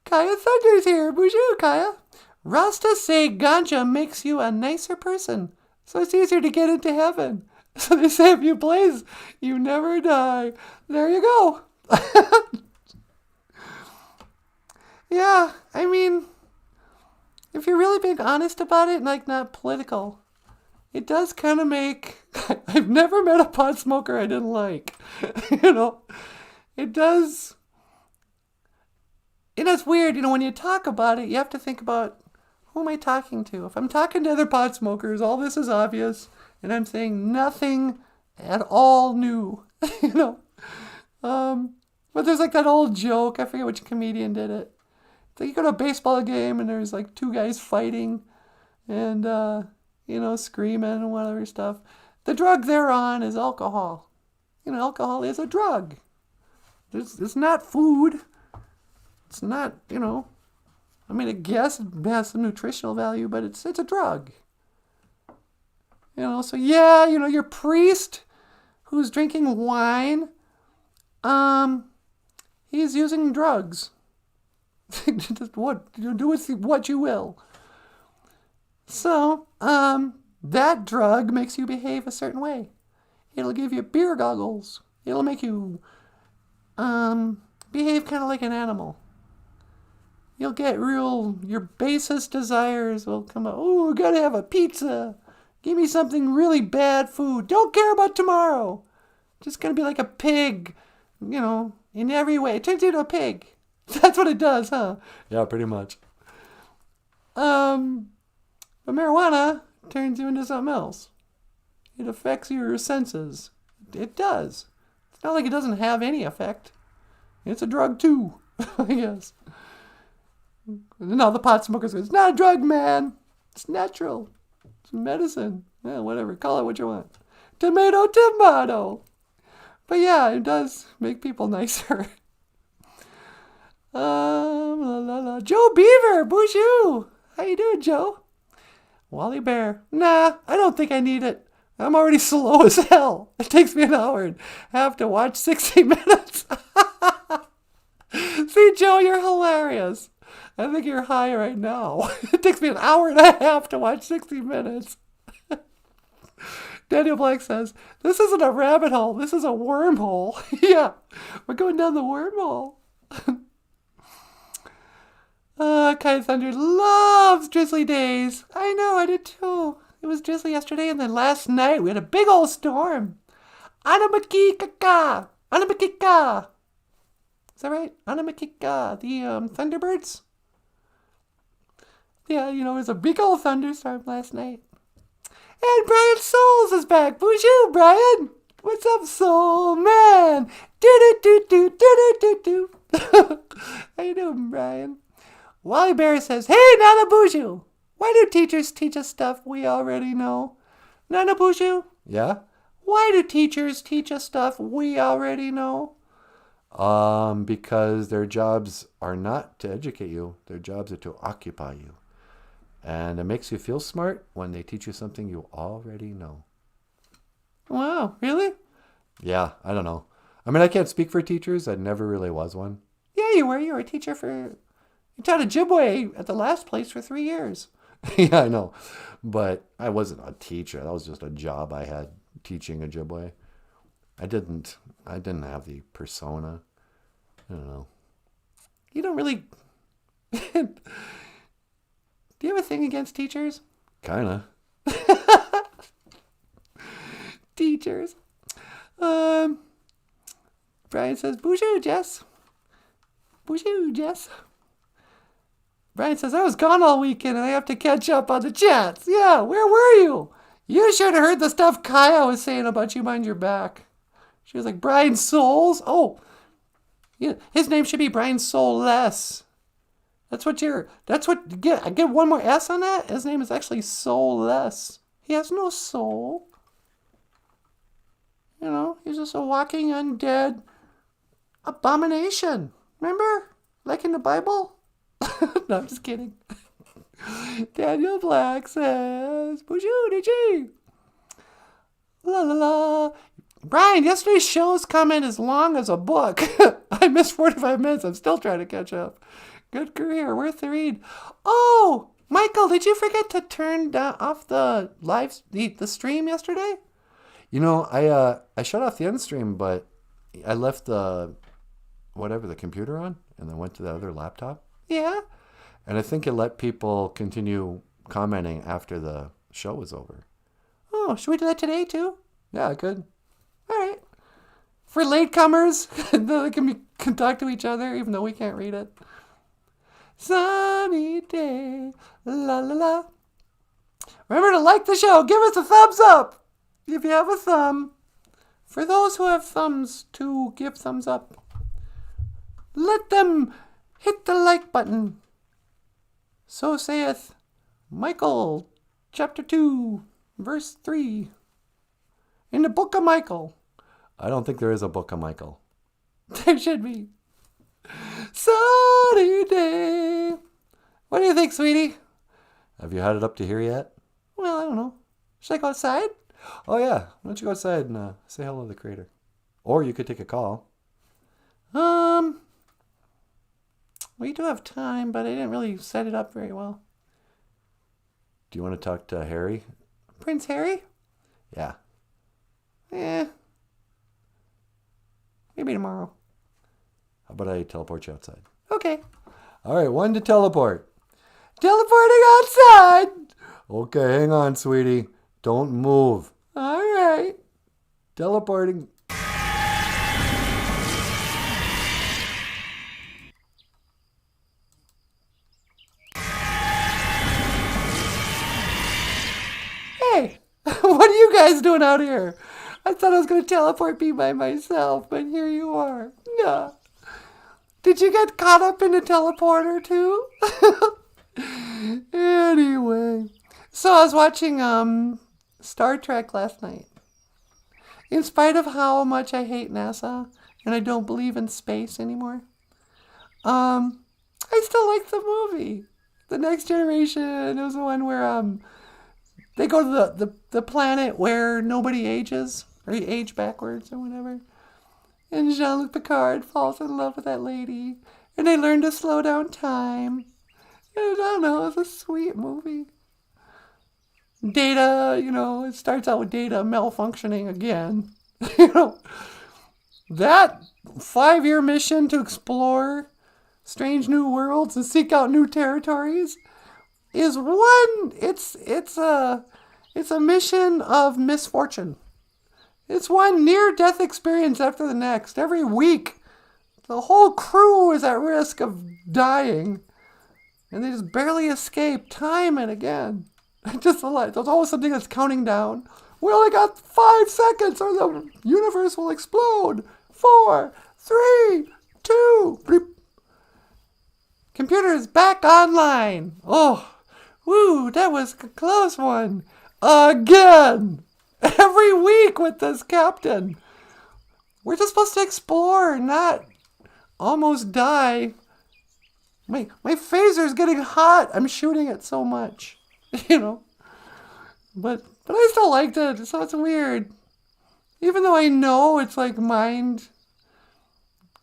Kaya Thunder's here. BOOZHOO, Kaya. Rasta say ganja makes you a nicer person, so it's easier to get into heaven. So they say if you blaze, you never die. There you go. Yeah, I mean, if you're really being honest about it, like not political, it does kind of make... I've never met a pot smoker I didn't like. It does... It's weird, when you talk about it, you have to think about, who am I talking to? If I'm talking to other pot smokers, all this is obvious, and I'm saying nothing at all new, But there's like that old joke, I forget which comedian did it. It's like you go to a baseball game and there's like two guys fighting and, screaming and whatever stuff. The drug they're on is alcohol. Alcohol is a drug. It's not food. It's not, I guess it has some nutritional value, but it's a drug. So yeah, your priest who's drinking wine, he's using drugs. Just do with what you will. So, that drug makes you behave a certain way. It'll give you beer goggles. It'll make you, behave kind of like an animal. You'll get your basest desires will come out. Oh, we gotta have a pizza. Give me something really bad food. Don't care about tomorrow. Just gonna be like a pig, in every way. It turns you into a pig. That's what it does, huh? Yeah, pretty much. But marijuana turns you into something else. It affects your senses. It does. It's not like it doesn't have any effect. It's a drug too, I guess. No, the pot smokers go, it's not a drug, man. It's natural. It's medicine. Yeah, whatever. Call it what you want. Tomato, tomato. But yeah, it does make people nicer. Joe Beaver, BOOZHOO. How you doing, Joe? Wally Bear. Nah, I don't think I need it. I'm already slow as hell. It takes me an hour and I have to watch 60 minutes. See, Joe, you're hilarious. I think you're high right now. It takes me an hour and a half to watch 60 minutes. Daniel Black says, this isn't a rabbit hole. This is a wormhole. Yeah, we're going down the wormhole. Kai Thunder loves drizzly days. I know, I did too. It was drizzly yesterday, and then last night we had a big old storm. Anamakika. Anamakika. Is that right? Anamakika. The Thunderbirds? Yeah, it was a big old thunderstorm last night. And Brian Souls is back. BOOZHOO, Brian. What's up, Soul Man? Do-do-do-do-do-do-do-do. How you doing, Brian? Wally Bear says, hey, NANABOOZHOO. Why do teachers teach us stuff we already know? NANABOOZHOO? Yeah? Why do teachers teach us stuff we already know? Because their jobs are not to educate you. Their jobs are to occupy you. And it makes you feel smart when they teach you something you already know. Wow, really? Yeah, I don't know. I mean, I can't speak for teachers. I never really was one. Yeah, you were. You were a teacher you taught Ojibwe at the last place for 3 years. Yeah, I know. But I wasn't a teacher. That was just a job I had, teaching Ojibwe. I didn't have the persona. I don't know. You don't really... Do you have a thing against teachers? Kinda. Teachers. Brian says, BOOZHOO, Jess. BOOZHOO, Jess. Brian says, I was gone all weekend and I have to catch up on the chats. Yeah, where were you? You should have heard the stuff Kaya was saying about you behind your back. She was like, Brian Souls? Oh, yeah, his name should be Brian Soulless. I get one more S on that? His name is actually Soulless. He has no soul. He's just a walking undead abomination. Remember? Like in the Bible? No, I'm just kidding. Daniel Black says, BOOZHOO, DG. La la la. Brian, yesterday's show's coming as long as a book. I missed 45 minutes. I'm still trying to catch up. Good career. Worth the read. Oh, Michael, did you forget to turn off the the stream yesterday? I shut off the end stream, but I left the computer on and then went to the other laptop. Yeah. And I think it let people continue commenting after the show was over. Oh, should we do that today too? Yeah, I could. All right. For latecomers, they can talk to each other even though we can't read it. Sunny day, la la la. Remember to like the show. Give us a thumbs up if you have a thumb. For those who have thumbs, to give thumbs up. Let them hit the like button. So saith Michael, chapter 2, verse 3. In the book of Michael. I don't think there is a book of Michael. There should be. Sunny day. What do you think, sweetie? Have you had it up to here yet? Well, I don't know. Should I go outside? Oh yeah, why don't you go outside and say hello to the creator? Or you could take a call. We do have time, but I didn't really set it up very well. Do you want to talk to Harry? Prince Harry? Yeah. Maybe tomorrow. How about I teleport you outside? Okay. All right, one to teleport. Teleporting outside. Okay, hang on, sweetie. Don't move. All right. Teleporting. Hey, what are you guys doing out here? I thought I was going to teleport me by myself, but here you are. No. Did you get caught up in a teleporter too? Anyway, so I was watching Star Trek last night. In spite of how much I hate NASA and I don't believe in space anymore, I still like the movie. The Next Generation. It was the one where they go to the planet where nobody ages, or you age backwards or whatever. And Jean-Luc Picard falls in love with that lady. And they learn to slow down time. And I don't know, it's a sweet movie. Data, it starts out with Data malfunctioning again. That 5-year mission to explore strange new worlds and seek out new territories is it's a mission of misfortune. It's one near-death experience after the next. Every week, the whole crew is at risk of dying. And they just barely escape time and again. Just a lot. There's always something that's counting down. We only got 5 seconds or the universe will explode. 4, 3, 2, bleep. Computer is back online. Oh, woo, that was a close one. Again. Every week with this captain. We're just supposed to explore, not almost die. My phaser's getting hot. I'm shooting it so much. But I still liked it, so it's weird. Even though I know it's like mind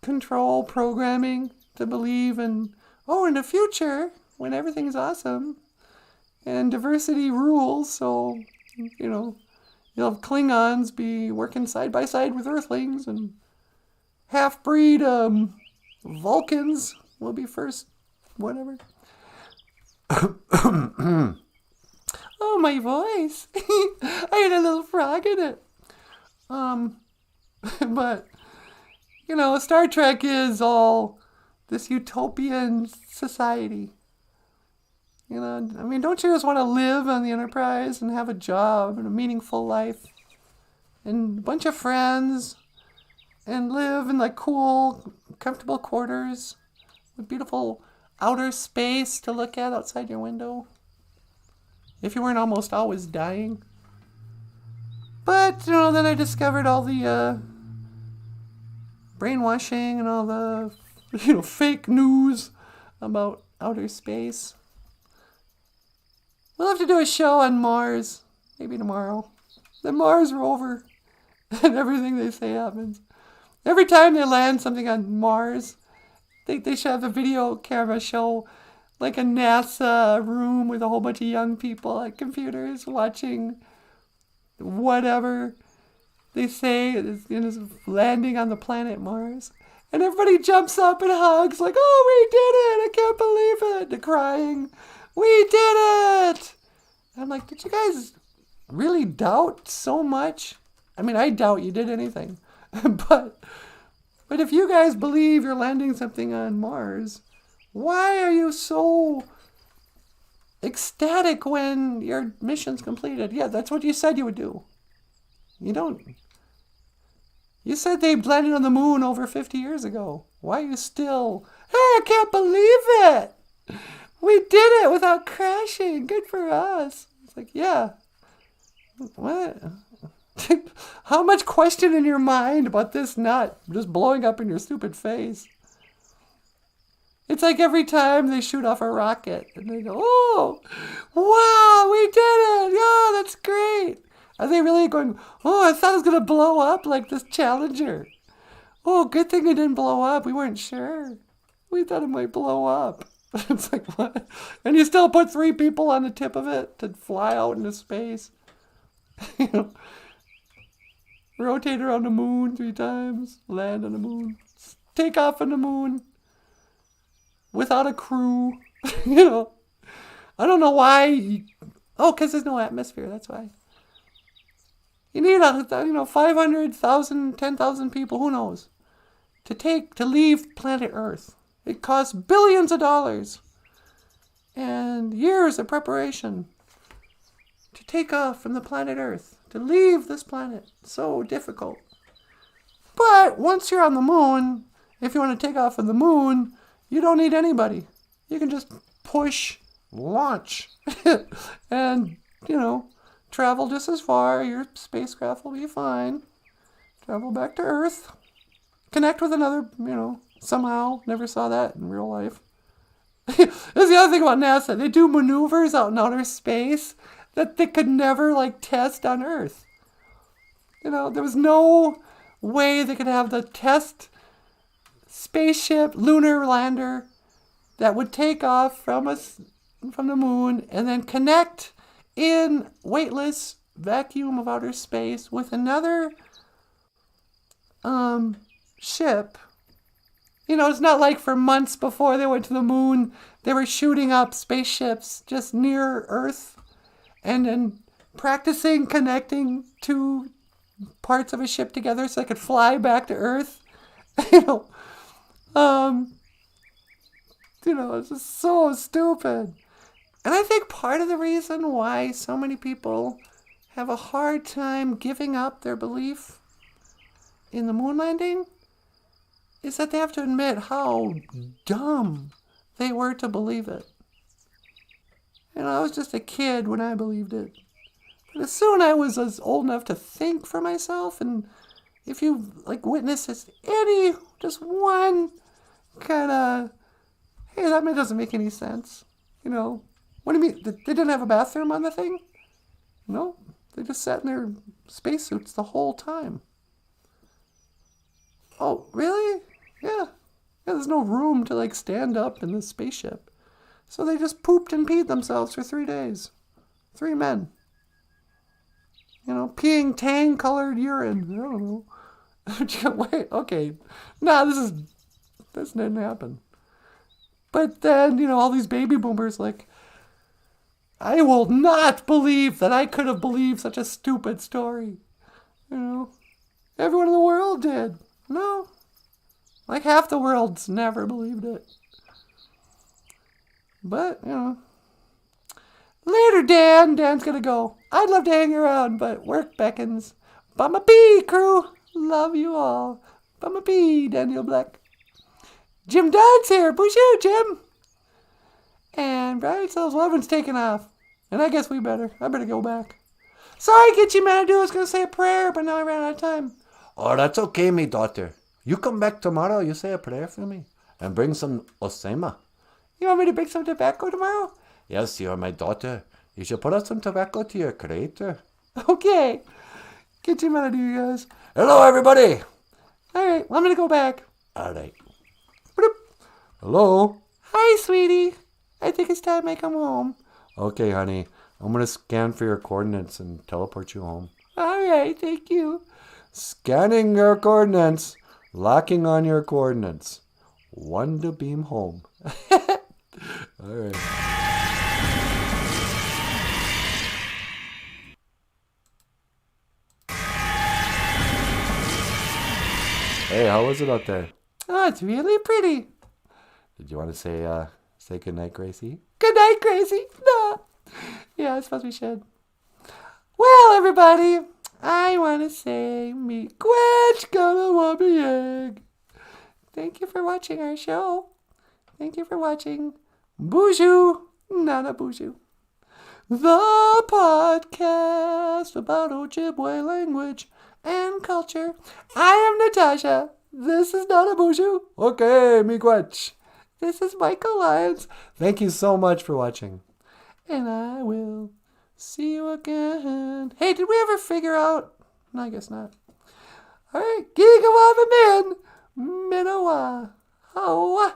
control programming to believe in the future, when everything's awesome, and diversity rules, so, you'll have Klingons be working side by side with Earthlings, and half-breed Vulcans will be first, whatever. Oh, my voice. I had a little frog in it. But, Star Trek is all this utopian society. Don't you just want to live on the Enterprise and have a job and a meaningful life and a bunch of friends and live in like cool, comfortable quarters with beautiful outer space to look at outside your window? If you weren't almost always dying. But, then I discovered all the brainwashing and all the, fake news about outer space. We'll have to do a show on Mars, maybe tomorrow. The Mars rover and everything they say happens. Every time they land something on Mars, they should have a video camera show like a NASA room with a whole bunch of young people at computers watching whatever they say is landing on the planet Mars. And everybody jumps up and hugs like, oh, we did it! I can't believe it! They're crying. We did it! And I'm like, did you guys really doubt so much? I doubt you did anything. But if you guys believe you're landing something on Mars, why are you so ecstatic when your mission's completed? Yeah, that's what you said you would do. You don't. You said they landed on the moon over 50 years ago. Why are you still, hey, I can't believe it! We did it without crashing. Good for us. It's like, yeah. What? How much question in your mind about this not just blowing up in your stupid face? It's like every time they shoot off a rocket and they go, oh, wow, we did it. Yeah, that's great. Are they really going, oh, I thought it was going to blow up like this Challenger. Oh, good thing it didn't blow up. We weren't sure. We thought it might blow up. It's like, what? And you still put 3 people on the tip of it to fly out into space. You know, rotate around the moon 3 times, land on the moon, take off on the moon without a crew. You know, I don't know why. Oh, because there's no atmosphere. That's why. You need 500,000, 10,000 people, who knows, to leave planet Earth. It costs billions of dollars and years of preparation to take off from the planet Earth, to leave this planet. So difficult. But once you're on the moon, if you want to take off from the moon, you don't need anybody. You can just push, launch, and, travel just as far. Your spacecraft will be fine. Travel back to Earth. Connect with another, somehow. Never saw that in real life. That's the other thing about NASA. They do maneuvers out in outer space that they could never, test on Earth. There was no way they could have the test spaceship, lunar lander, that would take off from the moon and then connect in weightless vacuum of outer space with another ship. It's not like for months before they went to the moon, they were shooting up spaceships just near Earth and then practicing connecting 2 parts of a ship together so they could fly back to Earth. It's just so stupid. And I think part of the reason why so many people have a hard time giving up their belief in the moon landing is that they have to admit how dumb they were to believe it. I was just a kid when I believed it. But as soon I was old enough to think for myself, and if you witness just one kind of, hey, that doesn't make any sense. What do you mean? They didn't have a bathroom on the thing? No, they just sat in their spacesuits the whole time. Oh, really? Yeah, there's no room to stand up in the spaceship. So they just pooped and peed themselves for 3 days. 3 men. Peeing tan-colored urine. I don't know. Wait, okay. Nah, this didn't happen. But then, all these baby boomers I will not believe that I could have believed such a stupid story. Everyone in the world did. No. Half the world's never believed it. But, later, Dan. Dan's gonna go. I'd love to hang around, but work beckons. Bumma Bee, crew. Love you all. Bumma Bee, Daniel Black. Jim Dunn's here. BOOZHOO, Jim. And Brian says Levin's taking off. And I guess I better go back. Sorry, Gitchy Manadoo. I was going to say a prayer, but now I ran out of time. Oh, that's okay, me daughter. You come back tomorrow, you say a prayer for me. And bring some osema. You want me to bring some tobacco tomorrow? Yes, you are my daughter. You should put out some tobacco to your creator. Okay. Gitchy Manadoo, you guys. Hello, everybody. All right, well, I'm going to go back. All right. Hello. Hi, sweetie. I think it's time I come home. Okay, honey. I'm going to scan for your coordinates and teleport you home. All right, thank you. Scanning your coordinates. Locking on your coordinates. 1 to beam home. All right. Hey, how was it out there? Oh, it's really pretty. Did you want to say goodnight, Gracie? Good night, Gracie. No. Yeah, I suppose we should. Well, everybody, I want to say meet Quetch gonna want me egg. Thank you for watching our show. Thank you for watching BOOZHOO NANABOOZHOO, the podcast about Ojibwe language and culture. I am Natasha. This is NANABOOZHOO. Okay, me Quetch. This is Michael Lyons. Thank you so much for watching. And I will see you again. Hey, did we ever figure out? No, I guess not. All right. Gigawawa man. Minowa. Oh.